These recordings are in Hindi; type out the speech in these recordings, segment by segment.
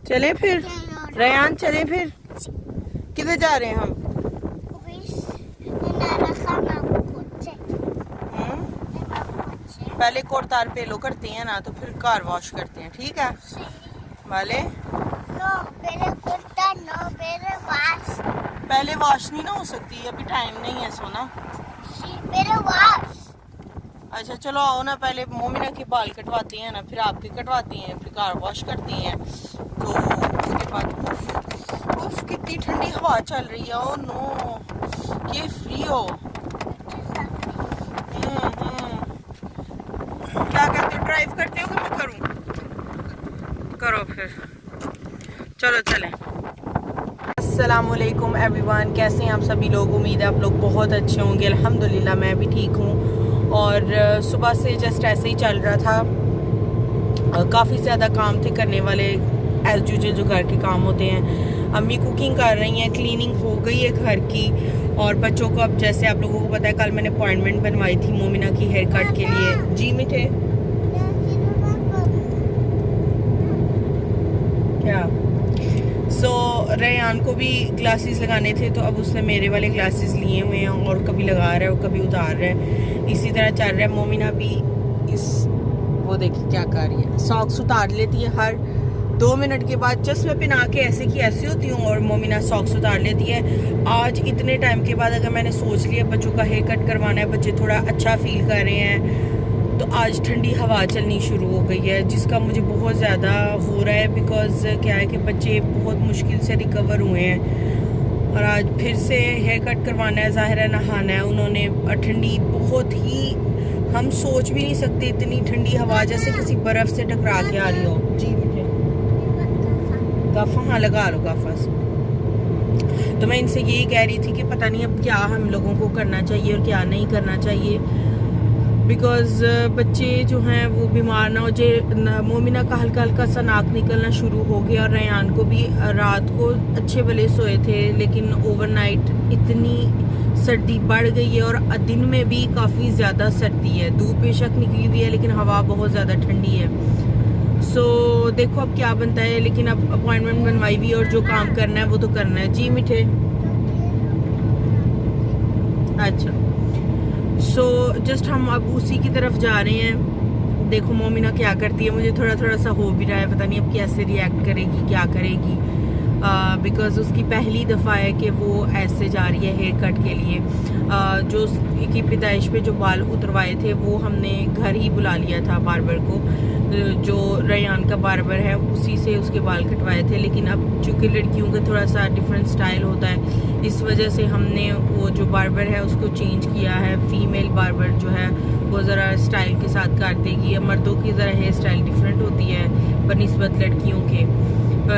चले फिर रेयान, चले फिर। किधर जा रहे हैं हम? पहले कोरतार पेलो करते हैं ना, तो फिर कार वॉश करते हैं, ठीक है वाले? पहले वॉश नहीं ना हो सकती, अभी टाइम नहीं है सोना। अच्छा चलो आओ ना, पहले मोमिना के बाल कटवाते हैं ना, फिर आपके कटवाते हैं, फिर कार वॉश करते हैं। तो उसके बाद उफ कितनी ठंडी हवा चल रही है। ओ नो, ये फ्री हो। क्या कहते हो, ड्राइव करते हो कि मैं करूं? करो फिर, चलो चलें। अस्सलामुअलैकुम एवरीवन, कैसे हैं आप सभी लोग? उम्मीद है आप लोग बहुत अच्छे होंगे। अल्हम्दुलिल्लाह मैं भी ठीक हूँ। और सुबह से जस्ट ऐसे ही चल रहा था, काफ़ी ज़्यादा काम थे करने वाले, एज यूजुअल जो घर के काम होते हैं। अम्मी कुकिंग कर रही हैं, क्लीनिंग हो गई है घर की। और बच्चों को अब जैसे आप लोगों को पता है, कल मैंने अपॉइंटमेंट बनवाई थी मोमिना की हेयर कट के लिए। जी मीठे क्या? रेयान को भी ग्लासेस लगाने थे, तो अब उसने मेरे वाले ग्लासेस लिए हुए हैं और कभी लगा रहा है और कभी उतार रहा है। इसी तरह चल रहा है। मोमिना भी वो देखिए क्या कर रही है, सॉक्स उतार लेती है हर 2 मिनट के बाद। जस्ट मैं पहना के ऐसे की ऐसे होती हूँ और मोमिना सॉक्स उतार लेती है। आज इतने टाइम के बाद अगर मैंने सोच लिया बच्चों का हेयर कट करवाना है, बच्चे थोड़ा अच्छा फील कर रहे हैं, तो आज ठंडी हवा चलनी शुरू हो गई है, जिसका मुझे बहुत ज़्यादा हो रहा है। बिकॉज़ क्या है कि बच्चे बहुत मुश्किल से रिकवर हुए हैं और आज फिर से हेयर कट करवाना है, ज़ाहिर है नहाना है उन्होंने। ठंडी बहुत ही, हम सोच भी नहीं सकते, इतनी ठंडी हवा जैसे किसी बर्फ़ से टकरा के आ रही हो। जी बेटे गाफा, हाँ लगा लो गाफा। तो मैं इनसे यही कह रही थी कि पता नहीं अब क्या हम लोगों को करना चाहिए और क्या नहीं करना चाहिए। बिकॉज़ बच्चे जो हैं वो बीमार ना हो जाए। मोमिना का हल्का हल्का सा नाक निकलना शुरू हो गया और रेयान को भी रात को अच्छे भले सोए थे, लेकिन ओवरनाइट इतनी सर्दी बढ़ गई है और दिन में भी काफ़ी ज़्यादा सर्दी है। धूप बेशक निकली हुई है लेकिन हवा बहुत ज़्यादा ठंडी है। सो देखो अब क्या बनता है, लेकिन अब अपॉइंटमेंट बनवाई हुई और जो काम करना है वो तो करना है। जी मीठे अच्छा। सो जस्ट हम अब उसी की तरफ जा रहे हैं। देखो मोमिना क्या करती है, मुझे थोड़ा थोड़ा सा हो भी रहा है, पता नहीं अब कैसे रिएक्ट करेगी, क्या करेगी। बिकॉज़ उसकी पहली दफ़ा है कि वो ऐसे जा रही है हेयर कट के लिए। जो उसकी पैदाइश पे जो बाल उतरवाए थे वो हमने घर ही बुला लिया था बार्बर को, जो रेयान का बार्बर है उसी से उसके बाल कटवाए थे। लेकिन अब चूँकि लड़कियों का थोड़ा सा डिफरेंट स्टाइल होता है, इस वजह से हमने वो जो बार्बर है उसको चेंज किया है। फीमेल बार्बर जो है वो ज़रा स्टाइल के साथ काट देगी। मर्दों की ज़रा हेयर स्टाइल डिफरेंट होती है बनिस्बत लड़कियों के।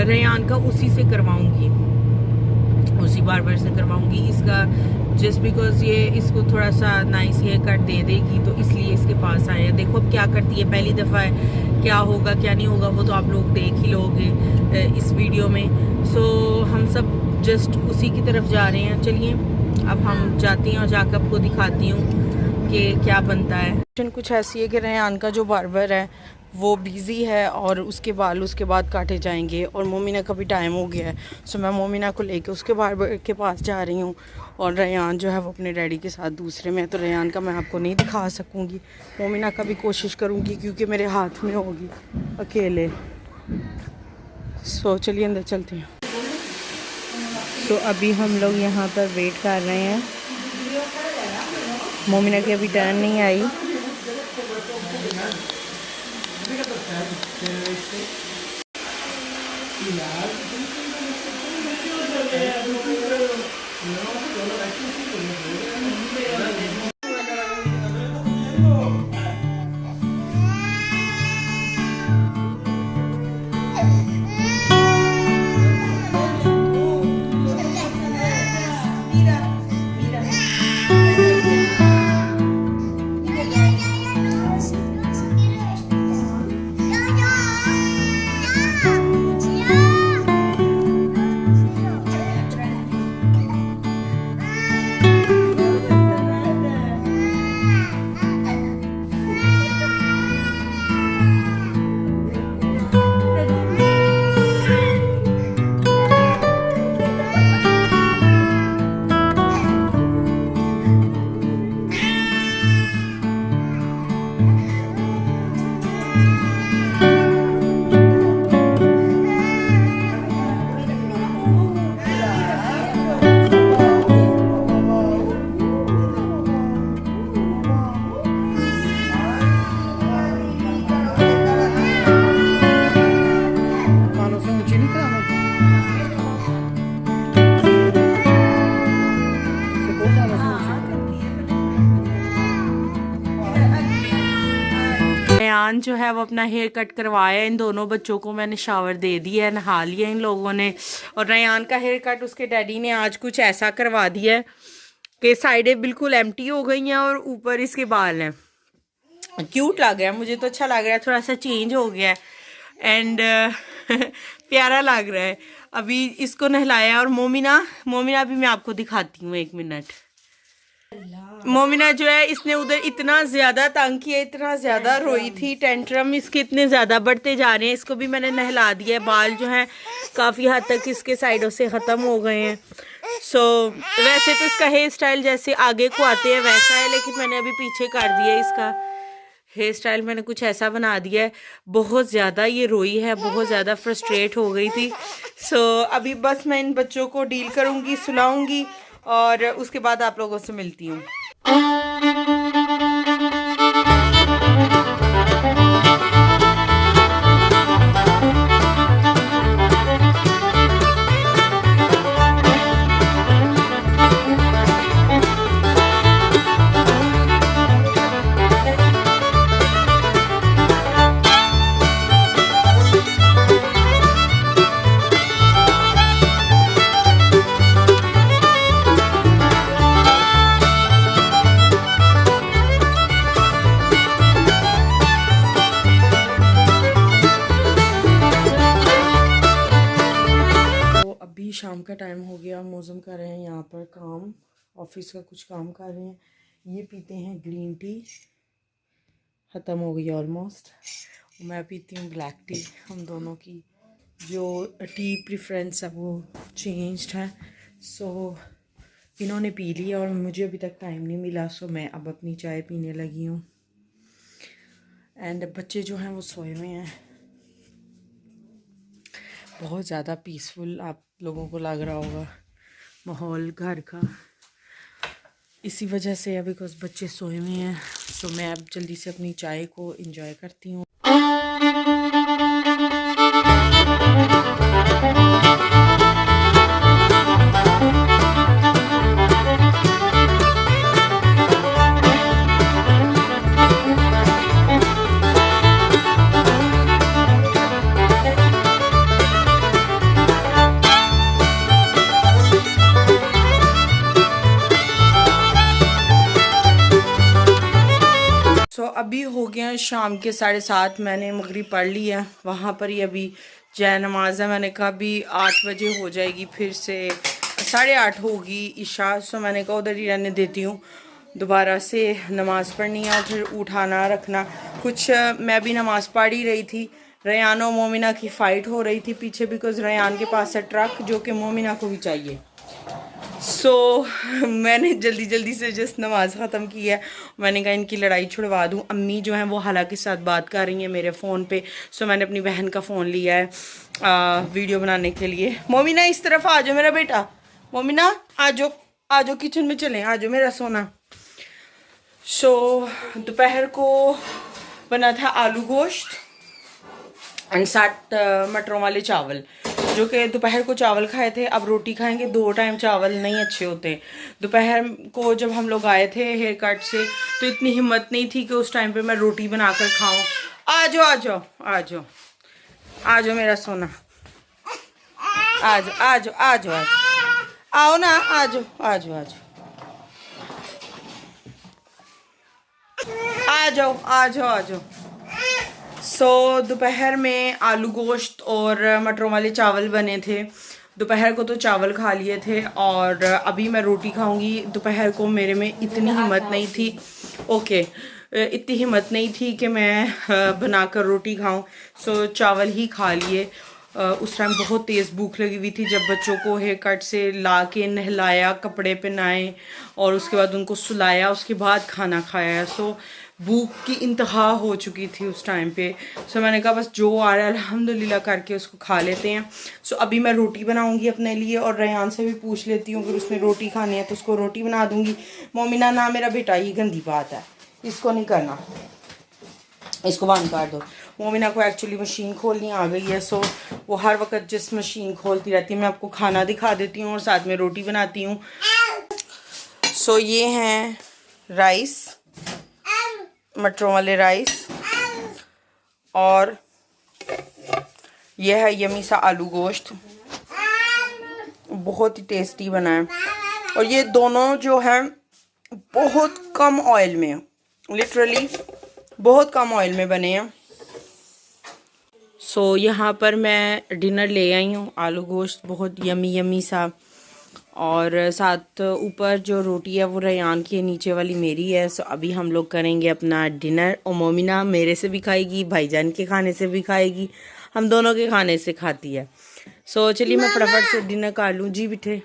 रेयान का उसी से करवाऊँगी, उसी बार्बर से करवाऊँगी इसका, जस्ट बिकॉज ये इसको थोड़ा सा नाइस हेयर कट दे देगी, तो इसलिए इसके पास आए हैं। देखो अब क्या करती है, पहली दफ़ा है, क्या होगा क्या नहीं होगा वो तो आप लोग देख ही लोगे इस वीडियो में। सो हम सब जस्ट उसी की तरफ जा रहे हैं। चलिए अब हम जाती हैं और जाकर आपको दिखाती हूँ कि क्या बनता है। कुछ ऐसी है कि रेयान का जो बार्बर है वो बिज़ी है और उसके बाल उसके बाद काटे जाएंगे और मोमिना का भी टाइम हो गया है। सो मैं मोमिना को लेके उसके बार्बर के पास जा रही हूँ और रेयान जो है वो अपने डैडी के साथ दूसरे में। तो रेयान का मैं आपको नहीं दिखा सकूँगी, मोमिना का भी कोशिश करूँगी क्योंकि मेरे हाथ में होगी अकेले। सो चलिए अंदर चलते हैं। सो अभी हम लोग यहाँ पर वेट कर रहे हैं, मोमिना की अभी टर्न नहीं आई। रयान जो है वो अपना हेयर कट करवाया। इन दोनों बच्चों को मैंने शावर दे दिया है, नहा लिया इन लोगों ने। और रयान का हेयर कट उसके डैडी ने आज कुछ ऐसा करवा दिया है कि साइडें बिल्कुल एम्प्टी हो गई हैं और ऊपर इसके बाल हैं। क्यूट लग रहा है, मुझे तो अच्छा लग रहा है, थोड़ा सा चेंज हो गया है एंड प्यारा लग रहा है। अभी इसको नहलाया और मोमिना भी मैं आपको दिखाती हूँ, 1 मिनट। मोमिना जो है इसने उधर इतना ज़्यादा तंग किया, इतना ज़्यादा रोई थी, टेंट्रम इसके इतने ज़्यादा बढ़ते जा रहे हैं। इसको भी मैंने नहला दिया है, बाल जो हैं काफ़ी हद तक इसके साइडों से ख़त्म हो गए हैं। वैसे तो इसका हेयर स्टाइल जैसे आगे को आते हैं वैसा है, लेकिन मैंने अभी पीछे कर दिया है इसका हेयर स्टाइल, मैंने कुछ ऐसा बना दिया है। बहुत ज़्यादा ये रोई है, बहुत ज़्यादा फ्रस्ट्रेट हो गई थी। अभी बस मैं इन बच्चों को डील करूँगी, सुलाऊँगी और उसके बाद आप लोगों से मिलती हूँ। शाम का टाइम हो गया, मौसम कर रहे हैं यहाँ पर काम, ऑफिस का कुछ काम कर रहे हैं। ये पीते हैं ग्रीन टी, ख़त्म हो गई ऑलमोस्ट। मैं पीती हूँ ब्लैक टी। हम दोनों की जो टी प्रेफरेंस है वो चेंज्ड है। इन्होंने पी लिया और मुझे अभी तक टाइम नहीं मिला, मैं अब अपनी चाय पीने लगी हूँ। एंड बच्चे जो हैं वो सोए हुए हैं। बहुत ज़्यादा पीसफुल आप लोगों को लग रहा होगा माहौल घर का, इसी वजह से है बिकॉज बच्चे सोए हुए हैं। मैं अब जल्दी से अपनी चाय को एंजॉय करती हूँ। अभी हो गया शाम के 7:30, मैंने मगरिब पढ़ ली है। वहाँ पर ही अभी जय नमाज है। मैंने कहा अभी 8 बजे हो जाएगी, फिर से 8:30 होगी इशा। मैंने कहा उधर ही रहने देती हूँ, दोबारा से नमाज़ पढ़नी है और फिर उठाना रखना कुछ। मैं भी नमाज़ पढ़ ही रही थी। रयान और मोमिना की फ़ाइट हो रही थी पीछे, बिकॉज़ रयान के पास है ट्रक जो कि मोमिना को भी चाहिए। मैंने जल्दी से जस्ट नमाज ख़त्म की है। मैंने कहा इनकी लड़ाई छुड़वा दूँ। अम्मी जो हैं वो हाला के साथ बात कर रही हैं मेरे फ़ोन पे। मैंने अपनी बहन का फ़ोन लिया है वीडियो बनाने के लिए। मोमिना इस तरफ आ जाओ मेरा बेटा, मोमिना आ जाओ किचन में चलें, आ जाओ मेरा सोना। दोपहर को बना था आलू गोश्त एंड 7 मटरों वाले चावल, जो कि दोपहर को चावल खाए थे। अब रोटी खाएंगे, 2 टाइम चावल नहीं अच्छे होते। दोपहर को जब हम लोग आए थे हेयर कट से तो इतनी हिम्मत नहीं थी कि उस टाइम पे मैं रोटी बनाकर खाऊं। आ जाओ मेरा सोना, आ जाओ आओ ना, आ जाओ। दोपहर में आलू गोश्त और मटरों वाले चावल बने थे। दोपहर को तो चावल खा लिए थे और अभी मैं रोटी खाऊंगी। दोपहर को मेरे में इतनी हिम्मत नहीं थी, इतनी हिम्मत नहीं थी कि मैं बनाकर रोटी खाऊं। चावल ही खा लिए। उस टाइम बहुत तेज़ भूख लगी हुई थी जब बच्चों को हेयर कट से ला के नहलाया, कपड़े पहनाए और उसके बाद उनको सुलाया, उसके बाद खाना खाया। भूख की इंतहा हो चुकी थी उस टाइम पे। मैंने कहा बस जो आ रहा है अल्हम्दुलिल्लाह करके उसको खा लेते हैं। अभी मैं रोटी बनाऊंगी अपने लिए और रयान से भी पूछ लेती हूँ, अगर उसने रोटी खानी है तो उसको रोटी बना दूंगी। मोमिना ना मेरा बेटा, ये गंदी बात है, इसको नहीं करना, इसको बंद कर दो। मोमिना को एक्चुअली मशीन खोलनी आ गई है, वो हर वक्त जिस मशीन खोलती रहती है। मैं आपको खाना दिखा देती हूँ और साथ में रोटी बनाती हूँ। ये हैं राइस, मटरों वाले राइस, और यह है यमी सा आलू गोश्त, बहुत ही टेस्टी बना है। और ये दोनों जो हैं बहुत कम ऑयल में, लिटरली बहुत कम ऑयल में बने हैं। सो यहाँ पर मैं डिनर ले आई हूँ, आलू गोश्त बहुत यमी यमी सा, और साथ ऊपर जो रोटी है वो रयान की है, नीचे वाली मेरी है। सो अभी हम लोग करेंगे अपना डिनर, और मोमिना मेरे से भी खाएगी, भाईजान के खाने से भी खाएगी, हम दोनों के खाने से खाती है। सो चलिए मैं फटाफट से डिनर कर लूँ। जी बिठे।